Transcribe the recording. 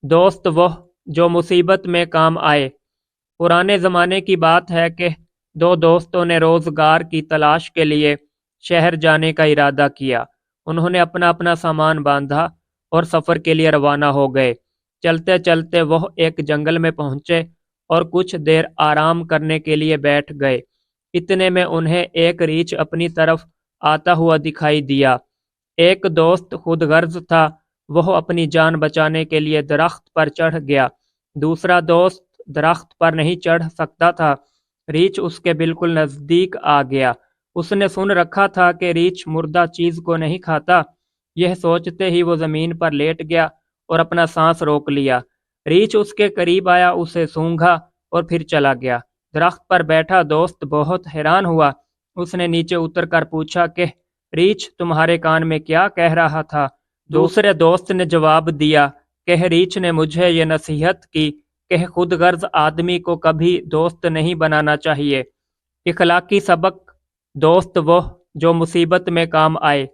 दोस्त वो जो मुसीबत में काम आए। पुराने ज़माने की बात है कि दो दोस्तों ने रोज़गार की तलाश के लिए शहर जाने का इरादा किया। उन्होंने अपना अपना सामान बांधा और सफ़र के लिए रवाना हो गए। चलते चलते वह एक जंगल में पहुंचे और कुछ देर आराम करने के लिए बैठ गए। इतने में उन्हें एक रीछ अपनी तरफ आता हुआ दिखाई दिया। एक दोस्त खुदगर्ज था, वह अपनी जान बचाने के लिए दरख्त पर चढ़ गया। दूसरा दोस्त दरख्त पर नहीं चढ़ सकता था। रीछ उसके बिल्कुल नज़दीक आ गया। उसने सुन रखा था कि रीछ मुर्दा चीज़ को नहीं खाता। यह सोचते ही वो ज़मीन पर लेट गया और अपना सांस रोक लिया। रीछ उसके करीब आया, उसे सूंघा और फिर चला गया। दरख्त पर बैठा दोस्त बहुत हैरान हुआ। उसने नीचे उतरकर पूछा कि रीछ तुम्हारे कान में क्या कह रहा था? दूसरे दोस्त ने जवाब दिया कि रीछ ने मुझे ये नसीहत की कि खुदगर्ज आदमी को कभी दोस्त नहीं बनाना चाहिए। इखलाकी सबक, दोस्त वो जो मुसीबत में काम आए।